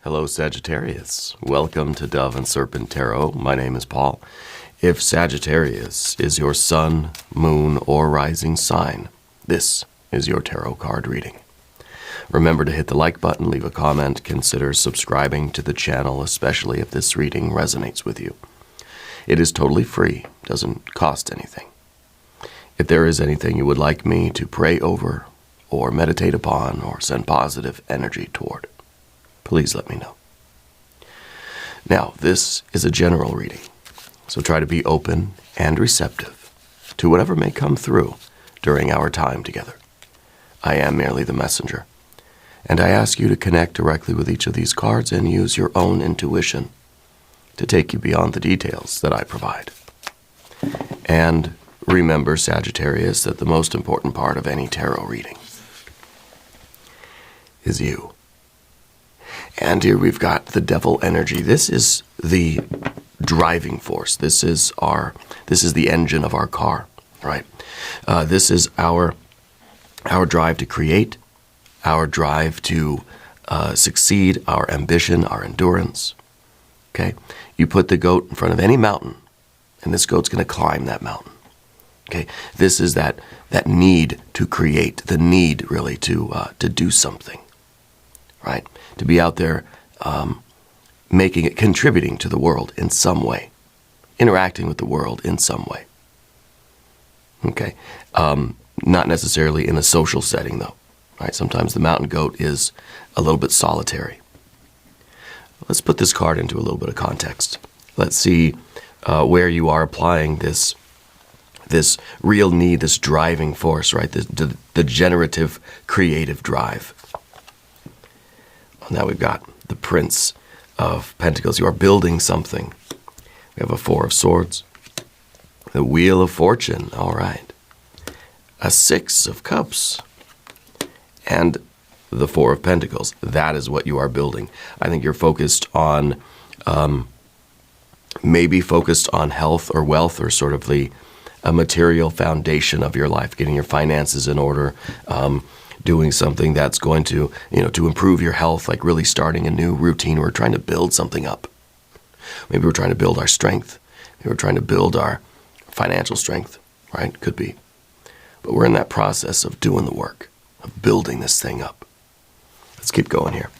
Hello, Sagittarius. Welcome to Dove and Serpent Tarot. My name is Paul. If Sagittarius is your sun, moon, or rising sign, this is your tarot card reading. Remember to hit the like button, leave a comment, consider subscribing to the channel, especially if this reading resonates with you. It is totally free, doesn't cost anything. If there is anything you would like me to pray over, or meditate upon, or send positive energy toward, please let me know. Now, this is a general reading, so try to be open and receptive to whatever may come through during our time together. I am merely the messenger, and I ask you to connect directly with each of these cards and use your own intuition to take you beyond the details that I provide. And remember, Sagittarius, that the most important part of any tarot reading is you. And here we've got the devil energy. This is the driving force. This is the engine of our car, right? This is our drive to create, our drive to succeed, our ambition, our endurance. Okay? You put the goat in front of any mountain, and this goat's going to climb that mountain. Okay? This is that need to create, the need really to do something, right? To be out there making it, contributing to the world in some way, interacting with the world in some way. Okay? Not necessarily in a social setting, though. Right? Sometimes the mountain goat is a little bit solitary. Let's put this card into a little bit of context. Let's see where you are applying this real need, this driving force, right? The generative, creative drive. Now we've got the Prince of Pentacles. You are building something. We have a Four of Swords. The Wheel of Fortune. All right. A Six of Cups. And the Four of Pentacles. That is what you are building. I think you're focused on, maybe focused on health or wealth, or sort of a material foundation of your life, getting your finances in order, doing something that's going to, to improve your health, like really starting a new routine. We're trying to build something up. Maybe we're trying to build our strength. Maybe we're trying to build our financial strength, right? Could be. But we're in that process of doing the work, of building this thing up. Let's keep going here.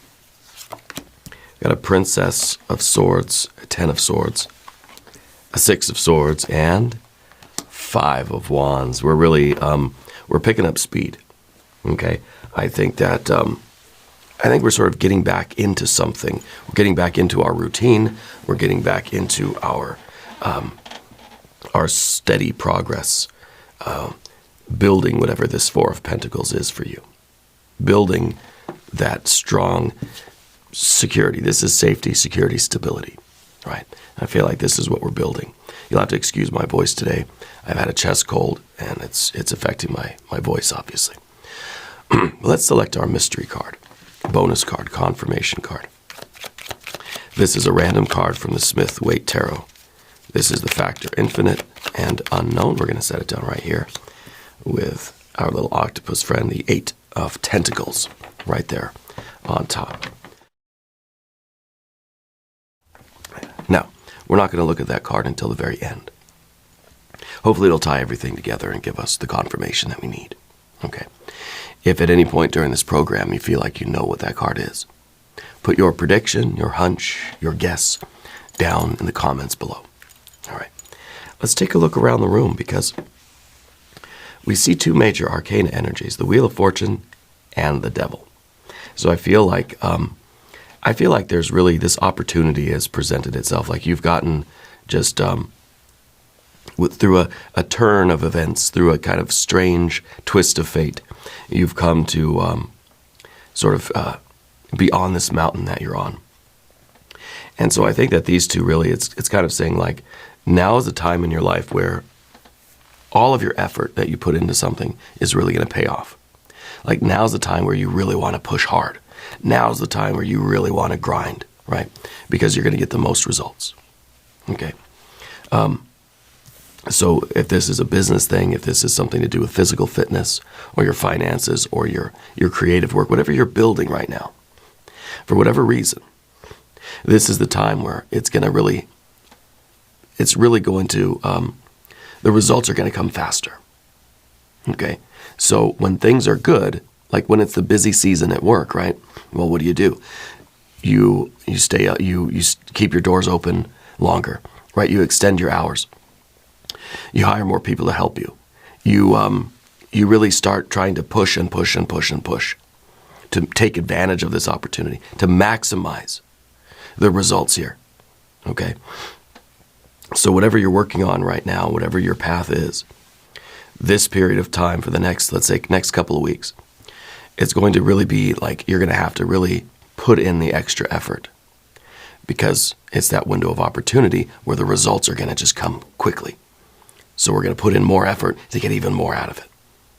Got a Princess of Swords, a Ten of Swords, a Six of Swords, and Five of Wands. We're really, we're picking up speed. Okay, I think that we're sort of getting back into something. We're getting back into our routine. We're getting back into our steady progress, building whatever this Four of Pentacles is for you. Building that strong security. This is safety, security, stability, right? I feel like this is what we're building. You'll have to excuse my voice today. I've had a chest cold, and it's affecting my voice, obviously. Let's select our mystery card, bonus card, confirmation card. This is a random card from the Smith-Waite Tarot. This is the factor infinite and unknown. We're going to set it down right here with our little octopus friend, the Eight of Tentacles, right there on top. Now, we're not going to look at that card until the very end. Hopefully it'll tie everything together and give us the confirmation that we need. Okay. If at any point during this program you feel like you know what that card is, put your prediction, your hunch, your guess down in the comments below. All right. Let's take a look around the room, because we see two major arcana energies, the Wheel of Fortune and the Devil. So I feel like there's really this opportunity has presented itself. Like you've gotten just through a turn of events, through a kind of strange twist of fate, you've come to sort of be on this mountain that you're on. And so I think that these two really, it's kind of saying like, now is the time in your life where all of your effort that you put into something is really going to pay off. Like now's the time where you really want to push hard. Now's the time where you really want to grind, right? Because you're going to get the most results. Okay. So if this is a business thing, if this is something to do with physical fitness or your finances or your creative work, whatever you're building right now, for whatever reason, This is the time where it's really going to, the results are going to come faster. Okay? So when things are good, like when it's the busy season at work, right? Well, what do? You stay up, you keep your doors open longer, right? You extend your hours. You hire more people to help you. You really start trying to push and push and push and push to take advantage of this opportunity, to maximize the results here. Okay? So whatever you're working on right now, whatever your path is, this period of time for the next, let's say, next couple of weeks, it's going to really be like you're going to have to really put in the extra effort, because it's that window of opportunity where the results are going to just come quickly. So we're going to put in more effort to get even more out of it.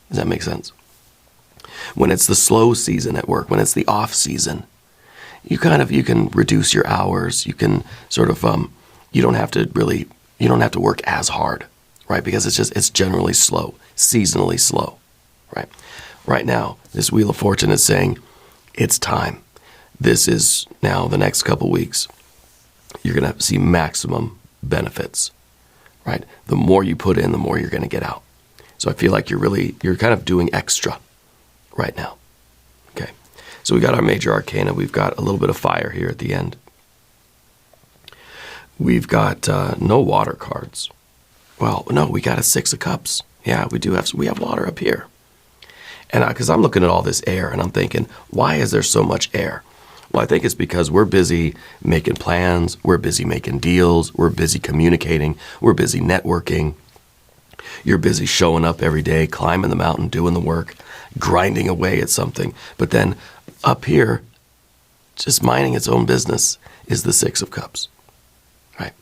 Does that make sense? When it's the slow season at work, when it's the off season, you can reduce your hours. You can sort of, you don't have to work as hard, right? Because it's generally slow, seasonally slow, right? Right now, this Wheel of Fortune is saying it's time. This is now the next couple weeks. You're going to see maximum benefits, right? The more you put in, the more you're going to get out. So I feel like you're kind of doing extra right now. Okay. So we got our major arcana. We've got a little bit of fire here at the end. We've got no water cards. Well, no, we got a 6 of Cups. Yeah, we have water up here. And because I'm looking at all this air and I'm thinking, why is there so much air? Well, I think it's because we're busy making plans, we're busy making deals, we're busy communicating, we're busy networking. You're busy showing up every day, climbing the mountain, doing the work, grinding away at something. But then up here, just minding its own business, is the 6 of Cups, right?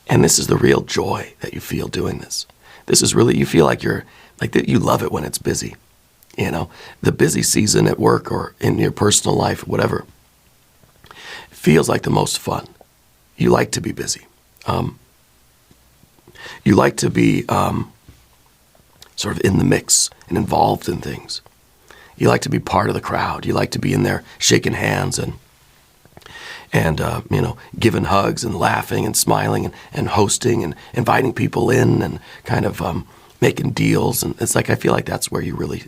And this is the real joy that you feel doing this. This is really, you feel like you love it when it's busy. You know, the busy season at work or in your personal life, whatever, feels like the most fun. You like to be busy. You like to be sort of in the mix and involved in things. You like to be part of the crowd. You like to be in there shaking hands and giving hugs and laughing and smiling and hosting and inviting people in and kind of making deals. And it's like, I feel like that's where you really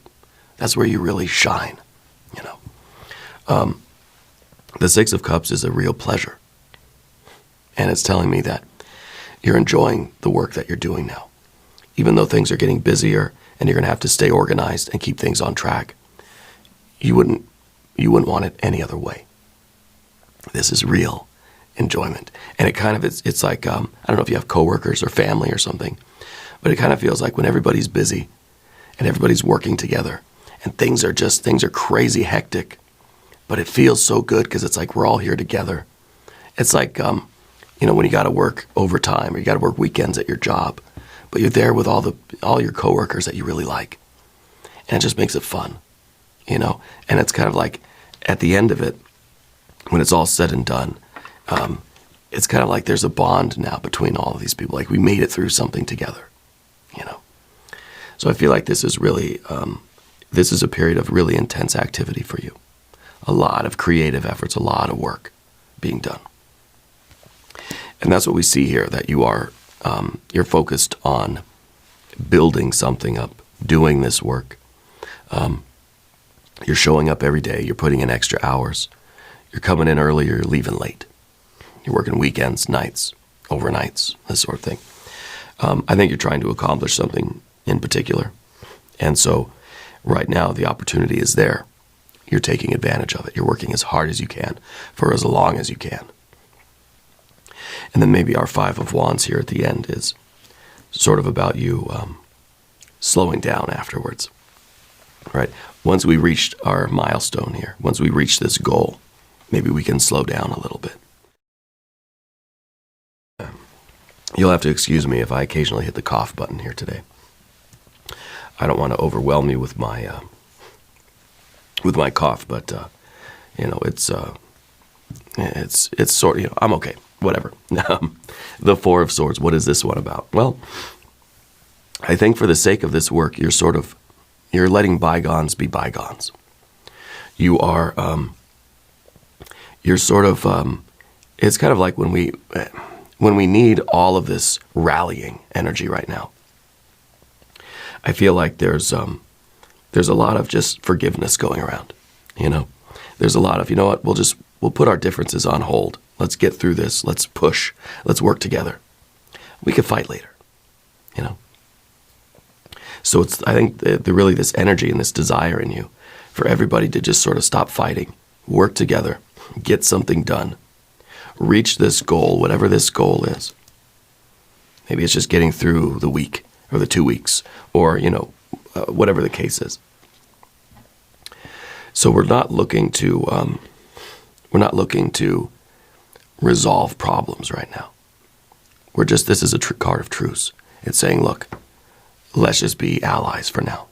shine, you know. The 6 of Cups is a real pleasure. And it's telling me that you're enjoying the work that you're doing now. Even though things are getting busier and you're going to have to stay organized and keep things on track, you wouldn't want it any other way. This is real enjoyment. And it kind of, it's like, I don't know if you have coworkers or family or something, but it kind of feels like when everybody's busy and everybody's working together and things are crazy hectic, but it feels so good because it's like we're all here together. It's like, when you got to work overtime or you got to work weekends at your job, but you're there with all your coworkers that you really like. And it just makes it fun, you know? And it's kind of like at the end of it, when it's all said and done, it's kind of like there's a bond now between all of these people. Like we made it through something together, you know? So I feel like this is really, this is a period of really intense activity for you. A lot of creative efforts, a lot of work being done. And that's what we see here, that you are, you're focused on building something up, doing this work. You're showing up every day. You're putting in extra hours. You're coming in early, you're leaving late. You're working weekends, nights, overnights, this sort of thing. I think you're trying to accomplish something in particular. And so right now the opportunity is there. You're taking advantage of it. You're working as hard as you can for as long as you can. And then maybe our 5 of Wands here at the end is sort of about you slowing down afterwards, right? Once we reached our milestone here, once we reach this goal, maybe we can slow down a little bit. You'll have to excuse me if I occasionally hit the cough button here today. I don't want to overwhelm you with my cough, but it's sort of, I'm okay. Whatever. The 4 of Swords. What is this one about? Well, I think for the sake of this work, you're letting bygones be bygones. You are, you're sort of it's kind of like when we need all of this rallying energy right now. I feel like there's a lot of just forgiveness going around, you know. There's a lot of, you know what, we'll put our differences on hold. Let's get through this. Let's push. Let's work together. We can fight later, you know. So I think really this energy and this desire in you for everybody to just sort of stop fighting, work together, get something done, reach this goal, whatever this goal is. Maybe it's just getting through the week or the 2 weeks or, you know, whatever the case is. So we're not looking to resolve problems right now. This is a card of truce. It's saying, look, let's just be allies for now.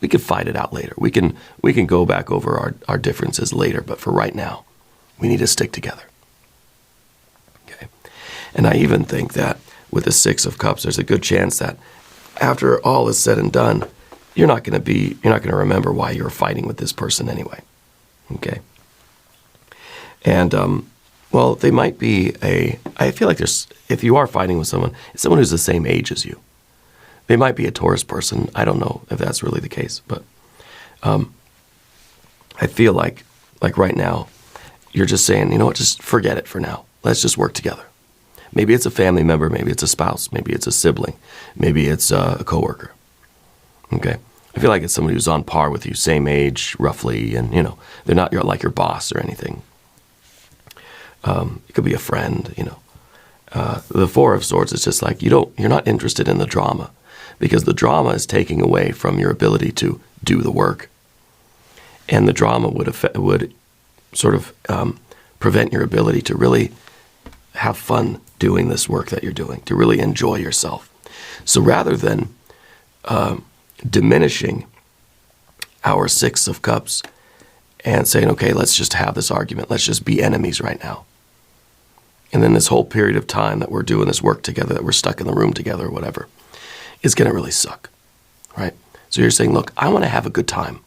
We can fight it out later. We can go back over our differences later, but for right now, we need to stick together. Okay. And I even think that with the Six of Cups, there's a good chance that after all is said and done, you're not going to remember why you were fighting with this person anyway. Okay. And well, they might be I feel like if you are fighting with someone, it's someone who's the same age as you. They might be a Taurus person. I don't know if that's really the case, but I feel like right now, you're just saying, you know what, just forget it for now. Let's just work together. Maybe it's a family member, maybe it's a spouse, maybe it's a sibling, maybe it's a coworker. Okay? I feel like it's somebody who's on par with you, same age, roughly, and, you know, they're not like your boss or anything. It could be a friend, you know. The Four of Swords is just like, you're not interested in the drama, because the drama is taking away from your ability to do the work. And the drama would sort of prevent your ability to really have fun doing this work that you're doing, to really enjoy yourself. So rather than diminishing our Six of Cups and saying, okay, let's just have this argument, let's just be enemies right now. And then this whole period of time that we're doing this work together, that we're stuck in the room together or whatever, is going to really suck, right? So you're saying, look, I want to have a good time.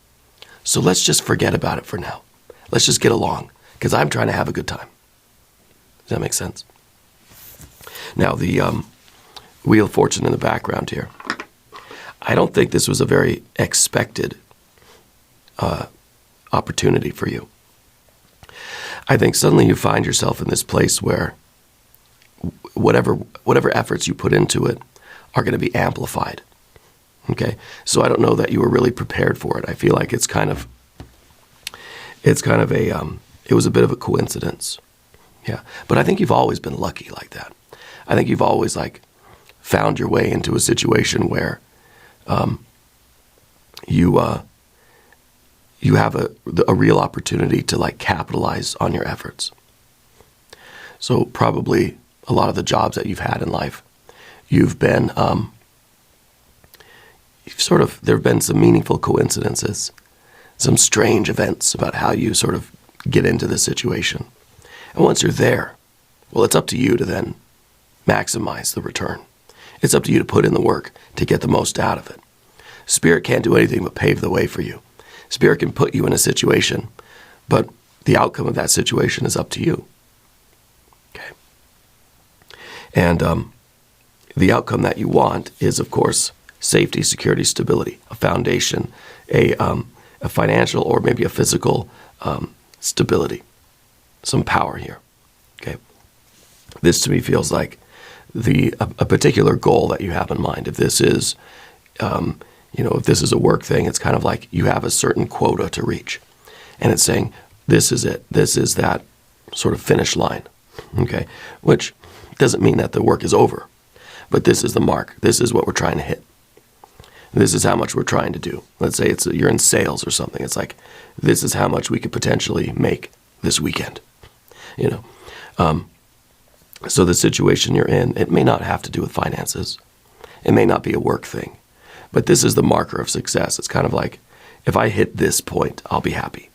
So let's just forget about it for now. Let's just get along, because I'm trying to have a good time. Does that make sense? Now, the Wheel of Fortune in the background here. I don't think this was a very expected opportunity for you. I think suddenly you find yourself in this place where whatever efforts you put into it are going to be amplified. Okay? So I don't know that you were really prepared for it. I feel like it was a bit of a coincidence. Yeah. But I think you've always been lucky like that. I think you've always found your way into a situation where you have a real opportunity to capitalize on your efforts. So probably a lot of the jobs that you've had in life, you've been there have been some meaningful coincidences, some strange events about how you sort of get into this situation. And once you're there, well, it's up to you to then maximize the return. It's up to you to put in the work to get the most out of it. Spirit can't do anything but pave the way for you. Spirit can put you in a situation, but the outcome of that situation is up to you. Okay. And the outcome that you want is, of course, safety, security, stability, a foundation, a financial or maybe a physical stability, some power here. Okay. This to me feels like a particular goal that you have in mind. If this is, if this is a work thing, it's kind of like you have a certain quota to reach. And it's saying, this is it. This is that sort of finish line. Okay. Which doesn't mean that the work is over, but this is the mark. This is what we're trying to hit. This is how much we're trying to do. Let's say you're in sales or something. It's like, this is how much we could potentially make this weekend. So the situation you're in, it may not have to do with finances. It may not be a work thing. But this is the marker of success. It's kind of like, if I hit this point, I'll be happy.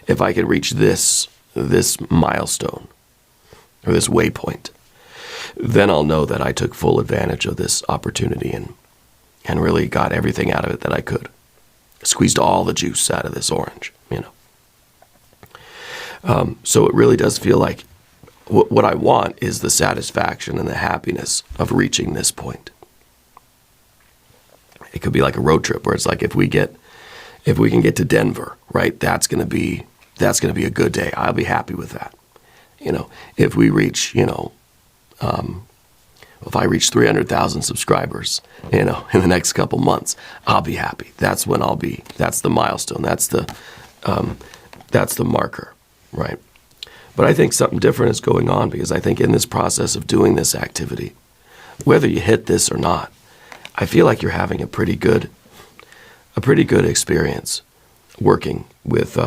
If I can reach this milestone or this waypoint, then I'll know that I took full advantage of this opportunity and really got everything out of it that I could. Squeezed all the juice out of this orange, So it really does feel like what I want is the satisfaction and the happiness of reaching this point. It could be like a road trip where it's like if we can get to Denver, right? That's gonna be a good day. I'll be happy with that. If we reach, if I reach 300,000 subscribers, in the next couple months, I'll be happy. That's when that's the milestone. That's the marker, right? But I think something different is going on, because I think in this process of doing this activity, whether you hit this or not, I feel like you're having a pretty good experience working with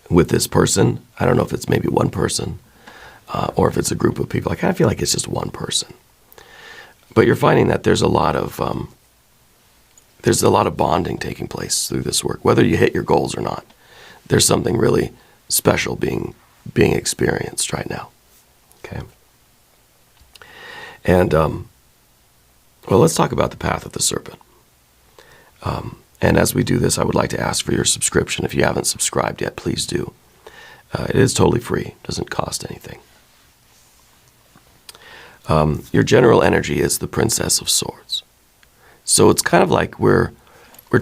this person. I don't know if it's maybe one person or if it's a group of people. I kind of feel like it's just one person. But you're finding that there's a lot of bonding taking place through this work, whether you hit your goals or not. There's something really special being experienced right now. Okay. And well, let's talk about the path of the serpent. And as we do this, I would like to ask for your subscription. If you haven't subscribed yet, please do. It is totally free. It doesn't cost anything. Your general energy is the Princess of Swords. So it's kind of like we're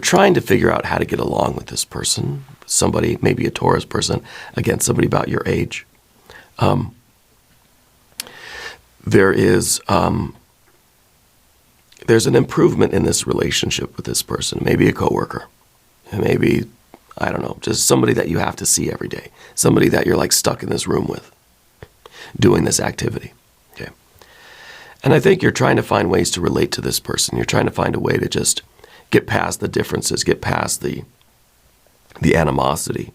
trying to figure out how to get along with this person, somebody, maybe a Taurus person, again, somebody about your age. There's an improvement in this relationship with this person, maybe a coworker, maybe, I don't know, just somebody that you have to see every day, somebody that you're like stuck in this room with, doing this activity. Okay. And I think you're trying to find ways to relate to this person. You're trying to find a way to just get past the differences, get past the animosity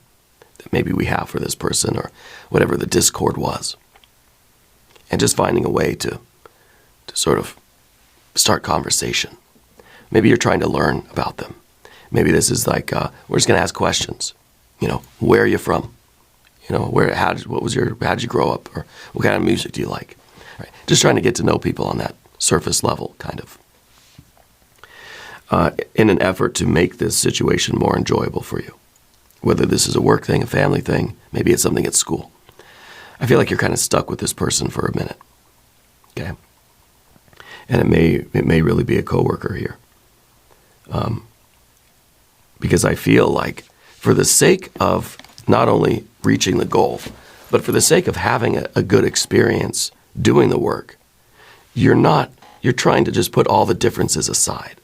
that maybe we have for this person, or whatever the discord was, and just finding a way to sort of start conversation. Maybe you're trying to learn about them. Maybe this is like, we're just going to ask questions. Where are you from? How did you grow up? Or what kind of music do you like? Right. Just trying to get to know people on that surface level, kind of. In an effort to make this situation more enjoyable for you. Whether this is a work thing, a family thing, maybe it's something at school. I feel like you're kind of stuck with this person for a minute. Okay? And it may really be a coworker here. Because I feel like for the sake of not only reaching the goal, but for the sake of having a good experience doing the work, you're trying to just put all the differences aside.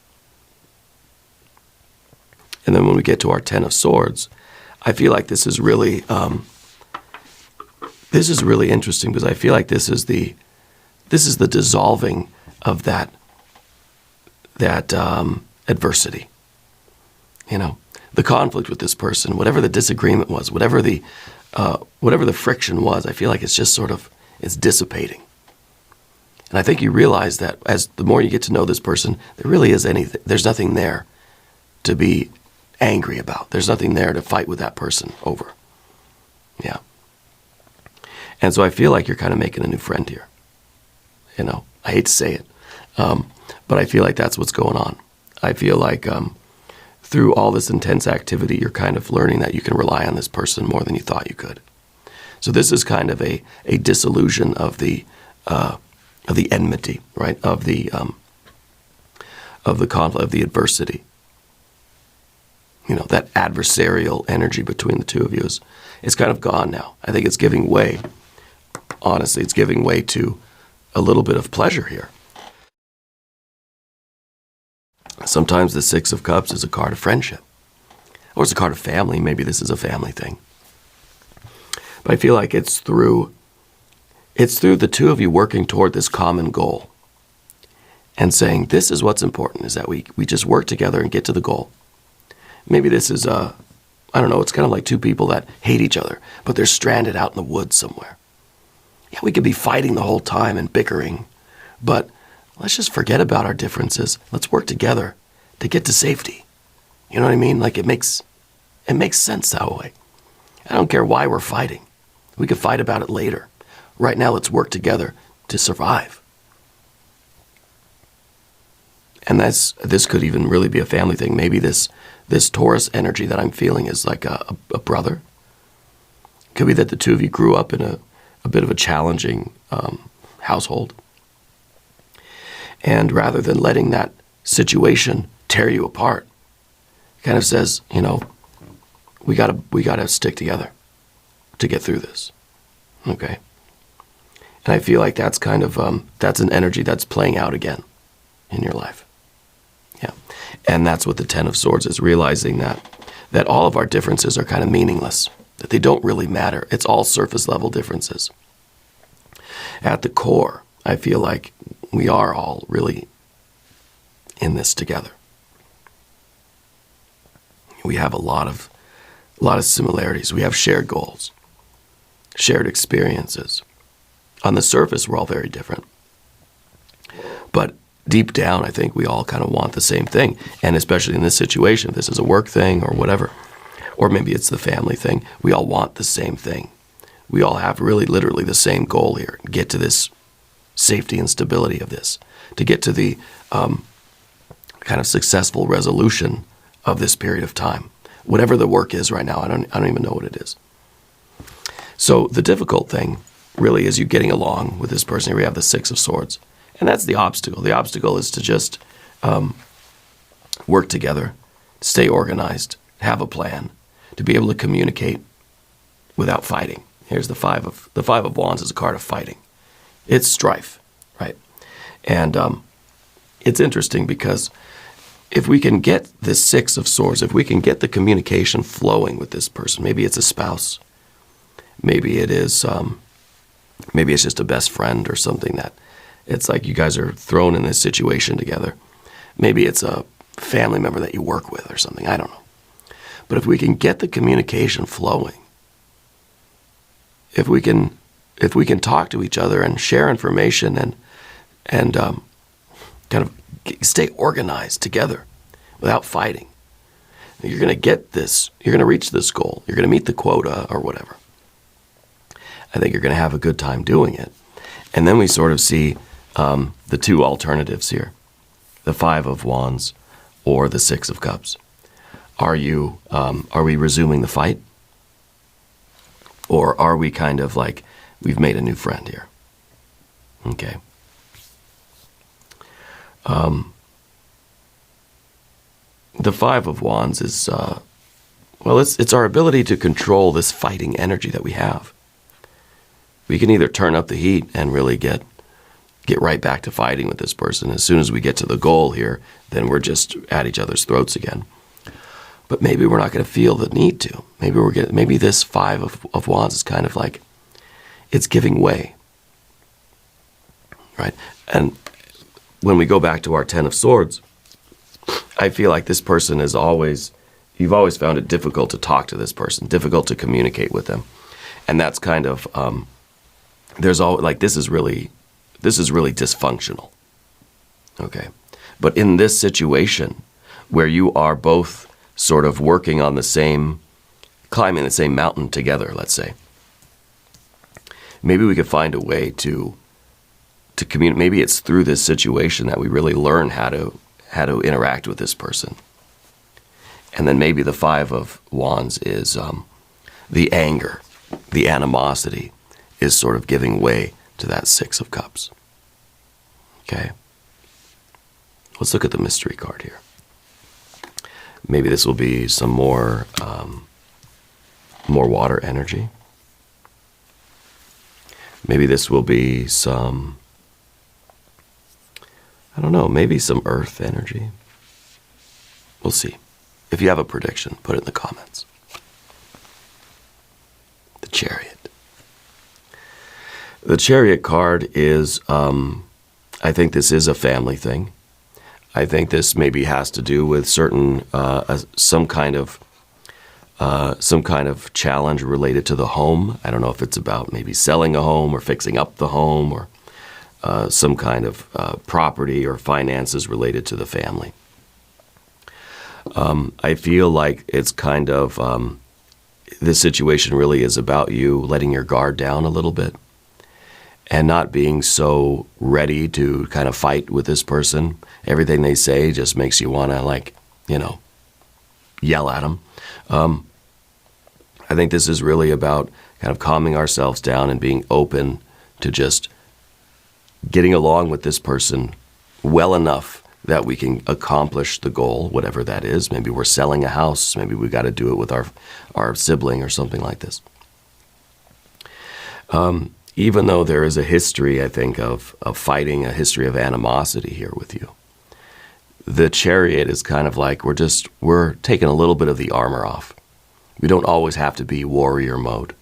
And then when we get to our Ten of Swords, I feel like this is really interesting, because I feel like this is the dissolving of that adversity. The conflict with this person, whatever the disagreement was, whatever the friction was, I feel like it's just it's dissipating. And I think you realize that as the more you get to know this person, there's nothing there to be angry about. There's nothing there to fight with that person over. Yeah. And so I feel like you're kind of making a new friend here. I hate to say it, but I feel like that's what's going on. I feel like through all this intense activity, you're kind of learning that you can rely on this person more than you thought you could. So this is kind of a dissolution of the enmity, right? Of the conflict, of the adversity. That adversarial energy between the two of you is kind of gone now. I think it's giving way. Honestly, it's giving way to a little bit of pleasure here. Sometimes the Six of Cups is a card of friendship. Or it's a card of family. Maybe this is a family thing. But I feel like it's through the two of you working toward this common goal and saying, this is what's important, is that we just work together and get to the goal. Maybe this is, I don't know, it's kind of like two people that hate each other, but they're stranded out in the woods somewhere. Yeah, we could be fighting the whole time and bickering, but let's just forget about our differences. Let's work together to get to safety. You know what I mean? Like it makes sense that way. I don't care why we're fighting. We could fight about it later. Right now, let's work together to survive. And this could even really be a family thing. Maybe this Taurus energy that I'm feeling is like a brother Could be that the two of you grew up in a bit of a challenging household. And rather than letting that situation tear you apart, it kind of says, we gotta stick together to get through this. Okay. And I feel like that's kind of, that's an energy that's playing out again in your life. Yeah. And that's what the Ten of Swords is, realizing that all of our differences are kind of meaningless, that they don't really matter. It's all surface level differences. At the core, I feel like we are all really in this together. We have a lot of similarities. We have shared goals, shared experiences. On the surface, we're all very different. But deep down, I think we all kind of want the same thing. And especially in this situation, if this is a work thing or whatever, or maybe it's the family thing, we all want the same thing. We all have really literally the same goal here, get to this safety and stability of this, to get to the kind of successful resolution of this period of time. Whatever the work is right now, I don't even know what it is. So the difficult thing really is you getting along with this person. Here we have the Six of Swords. And that's the obstacle. The obstacle is to just work together, stay organized, have a plan, to be able to communicate without fighting. Here's the Five of Wands is a card of fighting. It's strife, right? And it's interesting because if we can get this Six of Swords, if we can get the communication flowing with this person, maybe it's a spouse, maybe it is, maybe it's just a best friend or something that it's like you guys are thrown in this situation together. Maybe it's a family member that you work with or something, I don't know. But if we can get the communication flowing, if we can talk to each other and share information and kind of stay organized together without fighting, you're going to get this, you're going to reach this goal, you're going to meet the quota or whatever. I think you're going to have a good time doing it. And then we sort of see the two alternatives here, the Five of Wands or the Six of Cups. Are we resuming the fight? Or are we kind of like, we've made a new friend here? Okay. The Five of Wands is, it's our ability to control this fighting energy that we have. We can either turn up the heat and really get right back to fighting with this person. As soon as we get to the goal here, then we're just at each other's throats again. But maybe we're not going to feel the need to. Maybe this Five of Wands is kind of like, it's giving way, right? And when we go back to our Ten of Swords, I feel like this person is you've always found it difficult to talk to this person, difficult to communicate with them. And that's kind of, this is really dysfunctional, okay? But in this situation where you are both sort of working on climbing the same mountain together, let's say, maybe we could find a way to communicate. Maybe it's through this situation that we really learn how to interact with this person. And then maybe the Five of Wands is the anger, the animosity is sort of giving way to that Six of Cups. Okay? Let's look at the mystery card here. Maybe this will be some more water energy. Maybe this will be some, I don't know, maybe some earth energy. We'll see. If you have a prediction, put it in the comments. The Chariot. The Chariot card is, I think this is a family thing. I think this maybe has to do with certain, some kind of challenge related to the home. I don't know if it's about maybe selling a home or fixing up the home or some kind of property or finances related to the family. I feel like it's kind of, this situation really is about you letting your guard down a little bit and not being so ready to kind of fight with this person. Everything they say just makes you want to, like, yell at them. I think this is really about kind of calming ourselves down and being open to just getting along with this person well enough that we can accomplish the goal, whatever that is. Maybe we're selling a house. Maybe we got to do it with our sibling or something like this. Even though there is a history, I think, of fighting, a history of animosity here with you, the Chariot is kind of like we're taking a little bit of the armor off. We don't always have to be warrior mode,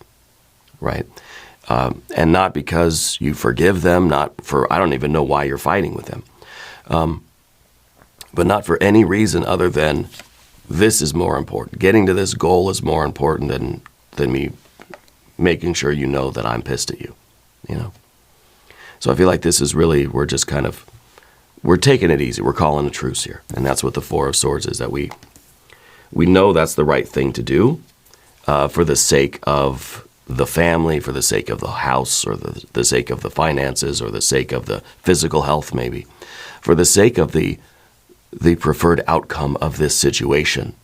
right? And not because you forgive them, not for, I don't even know why you're fighting with them, but not for any reason other than this is more important. Getting to this goal is more important than me making sure you know that I'm pissed at you, you know? So I feel like this is really, we're taking it easy. We're calling a truce here. And that's what the Four of Swords is, that we know that's the right thing to do for the sake of the family, for the sake of the house, or the sake of the finances, or the sake of the physical health maybe, for the sake of the preferred outcome of this situation,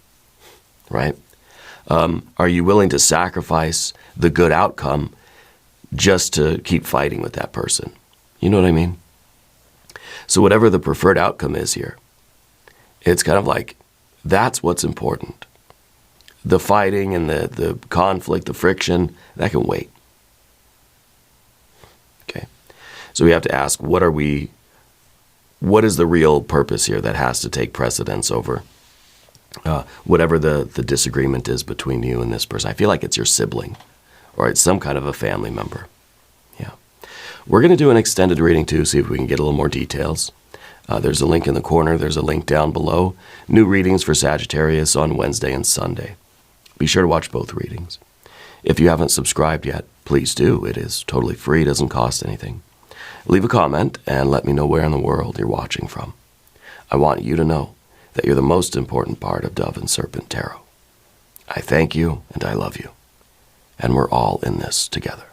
right? Are you willing to sacrifice the good outcome just to keep fighting with that person? You know what I mean? So whatever the preferred outcome is here, it's kind of like, that's what's important. The fighting and the conflict, the friction, that can wait. Okay. So we have to ask, what is the real purpose here that has to take precedence over whatever the disagreement is between you and this person? I feel like it's your sibling, or it's some kind of a family member. Yeah. We're going to do an extended reading too, see if we can get a little more details. There's a link in the corner. There's a link down below. New readings for Sagittarius on Wednesday and Sunday. Be sure to watch both readings. If you haven't subscribed yet, please do. It is totally free. It doesn't cost anything. Leave a comment and let me know where in the world you're watching from. I want you to know that you're the most important part of Dove and Serpent Tarot. I thank you and I love you. And we're all in this together.